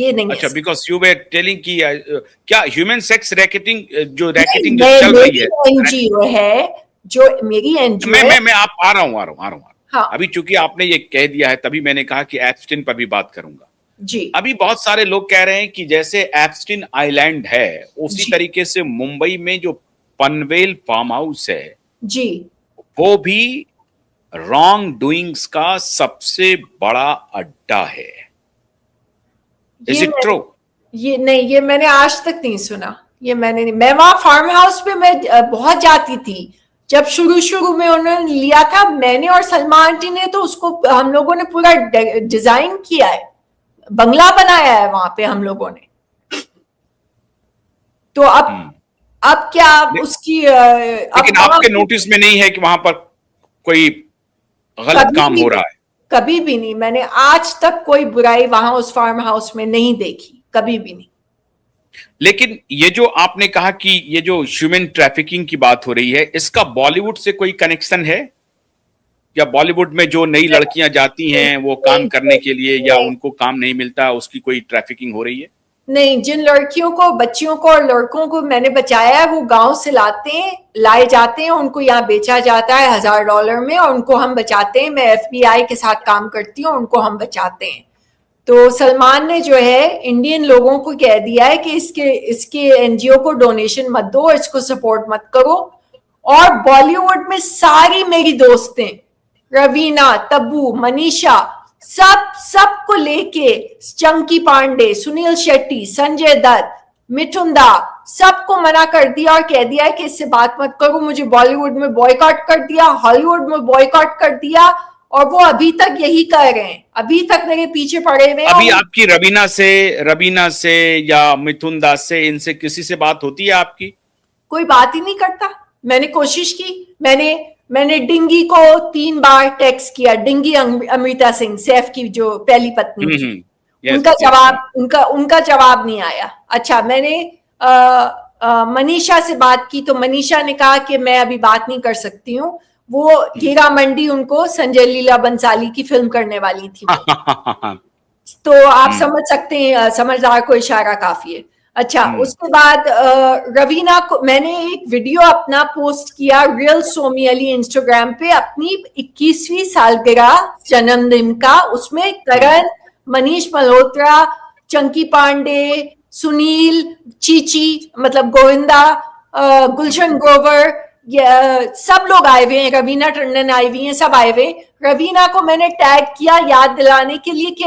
ये नहीं अच्छा, है। बिकॉज यू वर टेलिंग कि क्या ह्यूमन सेक्स रैकेटिंग जो चल रही मेरी है। एनजीओ है, जो मेरी एनजीओ है। मैं आप आ रहा हूँ। हाँ अभी चूंकि आपने ये कह दिया है, तभी मैंने कहा कि एप्स्टिन पर भी बात करूंगा। जी अभी बहुत सारे लोग कह रहे हैं कि जैसे एप्स्टिन आइलैंड है, उसी जी तरीके से मुंबई में जो पनवेल फार्म हाउस है, जी वो भी रॉन्ग डूइंग्स का सबसे बड़ा अड्डा है। इज ये इट ट्रू? ये नहीं, ये मैंने आज तक नहीं सुना। ये मैंने नहीं, मैं वहां फार्म हाउस पे मैं बहुत जाती थी जब शुरू शुरू में उन्होंने लिया था। मैंने और सलमा आंटी ने तो उसको, हम लोगों ने पूरा डिजाइन किया है, बंगला बनाया है वहां पे हम लोगों ने। तो अब क्या उसकी अब लेकिन वहां आपके नोटिस में नहीं है कि वहां पर कोई गलत कभी काम भी हो रहा है? कभी भी नहीं, मैंने आज तक कोई बुराई वहां उस फार्म हाउस में नहीं देखी, कभी भी नहीं। लेकिन ये जो आपने कहा कि ये जो ह्यूमन ट्रैफिकिंग की बात हो रही है, इसका बॉलीवुड से कोई कनेक्शन है? या बॉलीवुड में जो नई लड़कियां जाती हैं वो काम करने के लिए, या नहीं, उनको काम नहीं मिलता, उसकी कोई ट्रैफिकिंग हो रही है? नहीं, जिन लड़कियों को, बच्चियों को और लड़कों को मैंने बचाया है, वो गांव से लाए जाते हैं, उनको यहाँ बेचा जाता है $1000 में, और उनको हम बचाते हैं। मैं एफबीआई के साथ काम करती हूँ, उनको हम बचाते हैं। तो सलमान ने जो है इंडियन लोगों को कह दिया है कि इसके एनजीओ को डोनेशन मत दो, इसको सपोर्ट मत करो। और बॉलीवुड में सारी मेरी दोस्तें, रवीना, तब्बू, मनीषा, सबको लेके, चंकी पांडे, सुनील शेट्टी, संजय दत्त, मिठुन दा, सबको मना कर दिया और कह दिया है कि इससे बात मत करो। मुझे बॉलीवुड में बॉयकॉट कर दिया, हॉलीवुड में बॉयकॉट कर दिया, और वो अभी तक यही कर रहे हैं, अभी तक मेरे पीछे पड़े हुए हैं। अभी आपकी रवीना से या मिथुन दास से, इनसे किसी से बात होती है आपकी? कोई बात ही नहीं करता। मैंने कोशिश की, मैंने डिंगी को 3 बार टेक्स्ट किया, डिंगी अमृता सिंह, सैफ की जो पहली पत्नी थी। यस उनका यस। जवाब उनका जवाब नहीं आया। अच्छा, मैंने मनीषा से बात की, तो मनीषा ने कहा कि मैं अभी बात नहीं कर सकती हूँ। वो हीरा मंडी, उनको संजय लीला बंसाली की फिल्म करने वाली थी वो। तो आप समझ सकते हैं, समझदार को इशारा काफी है। अच्छा, उसके बाद रवीना को मैंने एक वीडियो अपना पोस्ट किया, रियल सोमी अली इंस्टाग्राम पे, अपनी 21वीं सालगिरह जन्मदिन का। उसमें करण, मनीष मल्होत्रा, चंकी पांडे, सुनील, चीची मतलब गोविंदा, गुलशन ग्रोवर, सब लोग आए हुए हैं, रवीना टंडन आई हुई हैं, सब आए हुए। रवीना को मैंने टैग किया याद दिलाने के लिए कि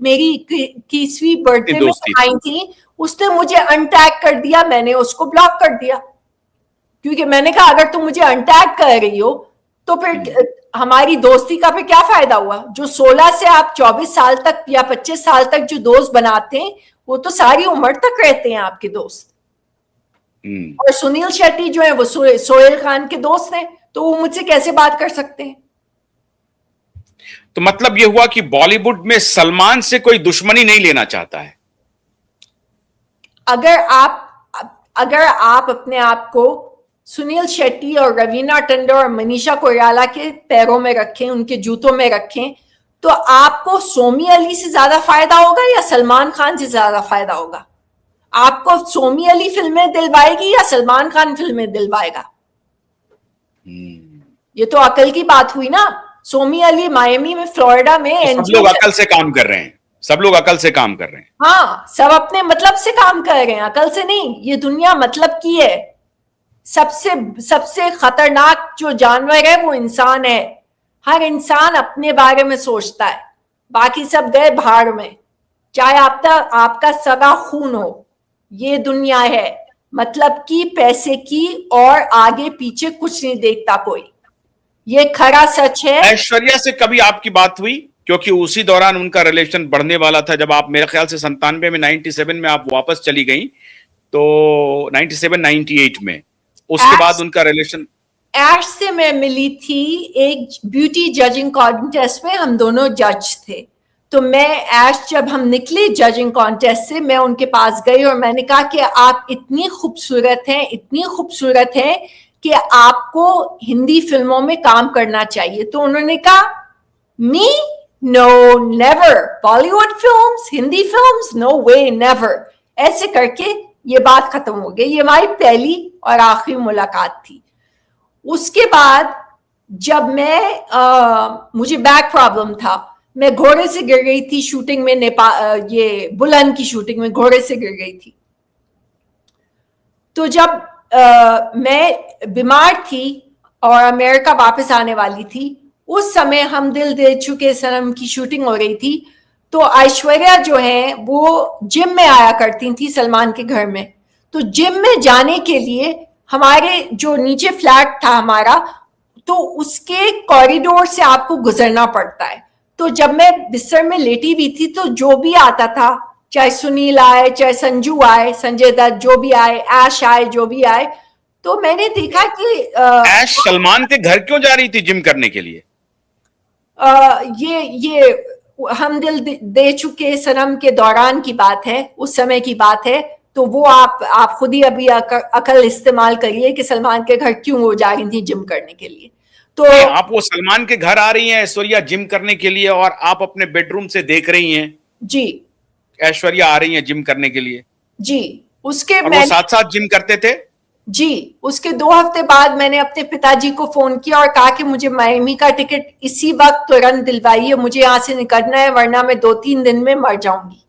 मेरी 21वीं बर्थडे में आई थी। उसने मुझे अनटैग कर दिया, मैंने उसको ब्लॉक कर दिया, क्योंकि मैंने कहा अगर तुम मुझे अनटैग कर रही हो तो फिर हमारी दोस्ती का फिर क्या फायदा हुआ। जो 16 से आप 24 साल तक या 25 साल तक जो दोस्त बनाते हैं, वो तो सारी उम्र तक रहते हैं आपके दोस्त। और सुनील शेट्टी जो है वो सोहेल खान के दोस्त हैं, तो वो मुझसे कैसे बात कर सकते हैं? तो मतलब ये हुआ कि बॉलीवुड में सलमान से कोई दुश्मनी नहीं लेना चाहता है। अगर आप अपने आप को सुनील शेट्टी और रवीना टंडन और मनीषा कोइराला के पैरों में रखें, उनके जूतों में रखें, तो आपको सोमी अली से ज्यादा फायदा होगा या सलमान खान से ज्यादा फायदा होगा? आपको सोमी अली फिल्में दिलवाएगी या सलमान खान फिल्में दिलवाएगा? ये तो अकल की बात हुई ना। सोमी अली मायमी में, फ्लोरिडा में, तो सब लोग अकल से काम कर रहे हैं, सब लोग अकल से काम कर रहे हैं। हाँ, सब अपने मतलब से काम कर रहे हैं, अकल से नहीं। ये दुनिया मतलब की है। सबसे खतरनाक जो जानवर है वो इंसान है। हर इंसान अपने बारे में सोचता है, बाकी सब गए भाड़ में। चाहे आपका सगा खून हो, ये दुनिया है मतलब की, पैसे की, और आगे पीछे कुछ नहीं देखता कोई। ये खरा सच है। ऐश्वर्या से कभी आपकी बात हुई? क्योंकि उसी दौरान उनका रिलेशन बढ़ने वाला था, जब आप मेरे ख्याल से 97 में, 97 में आप वापस चली गई, तो 97 98 में उसके बाद उनका रिलेशन। ऐश से मैं मिली थी एक ब्यूटी जजिंग कॉन्टेस्ट में, हम दोनों जज थे। तो मैं ऐश, जब हम निकले जजिंग कॉन्टेस्ट से, मैं उनके पास गई और मैंने कहा कि आप इतनी खूबसूरत हैं, इतनी खूबसूरत हैं कि आपको हिंदी फिल्मों में काम करना चाहिए। तो उन्होंने कहा no never, Bollywood films, Hindi films, no way, never. ऐसे करके ये बात खत्म हो गई। ये हमारी पहली और आखिरी मुलाकात थी। उसके बाद जब मुझे बैक प्रॉब्लम था, मैं घोड़े से गिर गई थी शूटिंग में, ये बुलंद की शूटिंग में घोड़े से गिर गई थी। तो जब मैं बीमार थी और अमेरिका वापस आने वाली थी, उस समय हम दिल दे चुके सनम की शूटिंग हो रही थी। तो ऐश्वर्या जो है वो जिम में आया करती थी सलमान के घर में। तो जिम में जाने के लिए हमारे जो नीचे फ्लैट था हमारा, तो उसके कॉरिडोर से आपको गुजरना पड़ता है। तो जब मैं बिस्तर में लेटी हुई थी, तो जो भी आता था, चाहे सुनील आए, चाहे संजू आए, संजय दत्त, जो भी आए, ऐश आए, जो भी आए, तो मैंने देखा कि ऐश सलमान के घर क्यों जा रही थी जिम करने के लिए? ये हम दिल दे चुके सनम के दौरान की बात है, उस समय की बात है। तो वो आप खुद ही अभी अकल इस्तेमाल करिए कि सलमान के घर क्यों वो जा रही थी जिम करने के लिए। तो आप वो सलमान के घर आ रही हैं ऐश्वर्या जिम करने के लिए, और आप अपने बेडरूम से देख रही हैं जी, ऐश्वर्या आ रही हैं जिम करने के लिए, जी, उसके और वो साथ साथ जिम करते थे? जी, उसके 2 हफ्ते बाद मैंने अपने पिताजी को फोन किया और कहा कि मुझे मायमी का टिकट इसी वक्त तुरंत दिलवाइए, मुझे यहाँ से निकलना है, वरना मैं 2-3 दिन में मर जाऊंगी।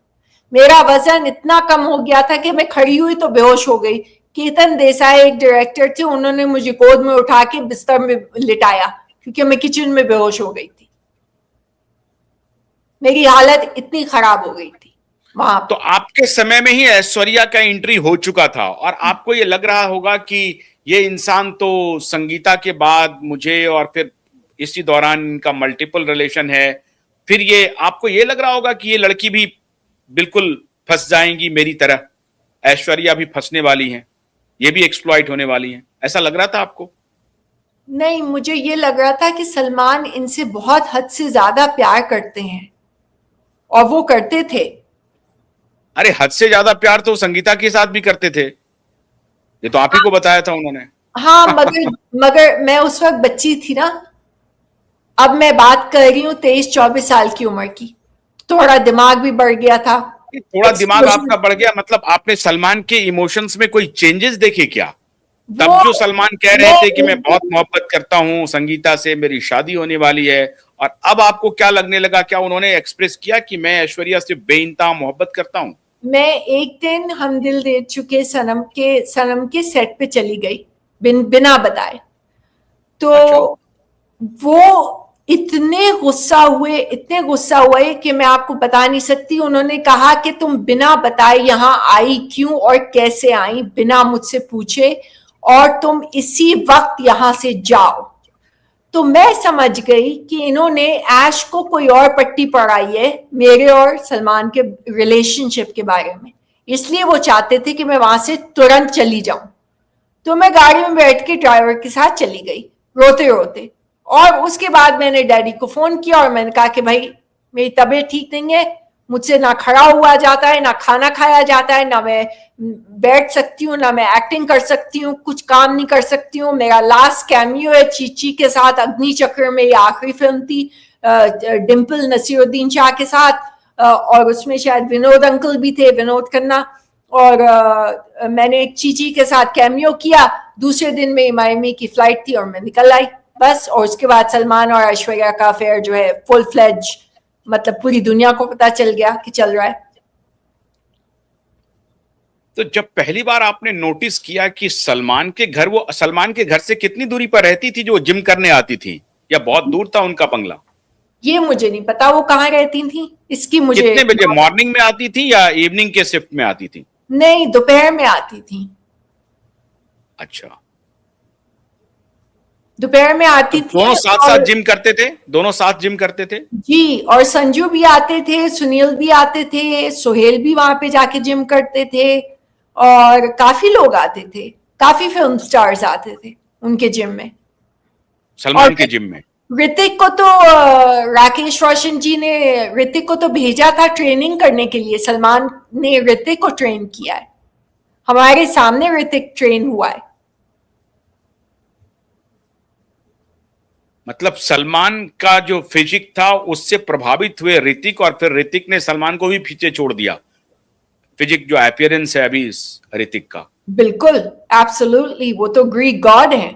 मेरा वजन इतना कम हो गया था कि मैं खड़ी हुई तो बेहोश हो गई। केतन देसाई एक डायरेक्टर थे, उन्होंने मुझे गोद में उठा के बिस्तर में लिटाया, क्योंकि मैं किचन में बेहोश हो गई थी। मेरी हालत इतनी खराब हो गई थी वहां तो आपके समय में ही ऐश्वर्या का एंट्री हो चुका था, और आपको ये लग रहा होगा कि ये इंसान तो संगीता के बाद मुझे, और फिर इसी दौरान इनका मल्टीपल रिलेशन है, फिर ये आपको ये लग रहा होगा कि ये लड़की भी बिल्कुल फंस जाएंगी मेरी तरह, ऐश्वर्या भी फंसने वाली हैं, ये भी एक्सप्लॉइट होने वाली हैं, ऐसा लग रहा था आपको? नहीं, मुझे ये लग रहा था कि सलमान इनसे बहुत हद से ज्यादा प्यार करते हैं, और वो करते थे। अरे हद से ज्यादा प्यार तो संगीता के साथ भी करते थे, ये तो आप ही को बताया था उन्होंने। हाँ, मगर मैं उस वक्त बच्ची थी ना। अब मैं बात कर रही हूँ 23-24 साल की उम्र की, थोड़ा दिमाग भी बढ़ गया था। थोड़ा दिमाग आपका बढ़ गया, मतलब आपने सलमान के इमोशंस में कोई चेंजेस देखे क्या? तब जो सलमान कह रहे थे कि मैं बहुत मोहब्बत करता हूं संगीता से, मेरी शादी होने वाली है, और अब आपको क्या लगने लगा? क्या उन्होंने एक्सप्रेस किया कि मैं ऐश्वर्या से बेइंतहा मोहब्बत करता हूं? मैं एक दिन हम दिल दे चुके सनम के सेट पे चली गई, बिना बताए। तो अच्छा। वो इतने गुस्सा हुए कि मैं आपको बता नहीं सकती। उन्होंने कहा कि तुम बिना बताए यहाँ आई क्यों और कैसे आई, बिना मुझसे पूछे, और तुम इसी वक्त यहां से जाओ। तो मैं समझ गई कि इन्होंने ऐश को कोई और पट्टी पढ़ाई है मेरे और सलमान के रिलेशनशिप के बारे में, इसलिए वो चाहते थे कि मैं वहां से तुरंत चली जाऊं। तो मैं गाड़ी में बैठ के ड्राइवर के साथ चली गई, रोते रोते। और उसके बाद मैंने डैडी को फोन किया और मैंने कहा कि भाई, मेरी तबीयत ठीक नहीं है, मुझसे ना खड़ा हुआ जाता है, ना खाना खाया जाता है, ना मैं बैठ सकती हूँ, ना मैं एक्टिंग कर सकती हूँ, कुछ काम नहीं कर सकती हूँ। मेरा लास्ट कैमियो है चीची के साथ, अग्नि चक्र में, ये आखिरी फिल्म थी डिम्पल नसीरुद्दीन शाह के साथ, और उसमें शायद विनोद अंकल भी थे, विनोद खन्ना। और मैंने एक चीची के साथ कैमियो किया। दूसरे दिन में मायमी की फ्लाइट थी और मैं निकल आई, बस। और उसके बाद सलमान और ऐश्वर्या का अफेयर जो है फुल फ्लेज, मतलब पूरी दुनिया को पता चल गया कि चल रहा है। तो जब पहली बार आपने नोटिस किया कि सलमान के घर, वो सलमान के घर से कितनी दूरी पर रहती थी जो जिम करने आती थी, या बहुत दूर था उनका बंगला? ये मुझे नहीं पता वो कहाँ रहती थी, इसकी मुझे। कितने बजे, मॉर्निंग में आती थी या इवनिंग के शिफ्ट में आती थी? नहीं, दोपहर में आती थी। अच्छा। दोपहर में आती तो थी। दोनों साथ साथ जिम करते थे? दोनों साथ जिम करते थे? जी, और संजू भी आते थे, सुनील भी आते थे, सोहेल भी वहां पे जाके जिम करते थे, और काफी लोग आते थे, काफी फिल्म स्टार्स आते थे उनके जिम में। सलमान के जिम में? ऋतिक को तो राकेश रोशन जी ने ऋतिक को तो भेजा था ट्रेनिंग करने के लिए, सलमान ने ऋतिक को ट्रेन किया है, हमारे सामने ऋतिक ट्रेन हुआ है। मतलब सलमान का जो फिजिक था उससे प्रभावित हुए ऋतिक, और फिर ऋतिक ने सलमान को भी पीछे छोड़ दिया। फिजिक जो अपीयरेंस है अभी इस ऋतिक का। बिल्कुल, एब्सोल्युटली, वो तो ग्रीक गॉड है।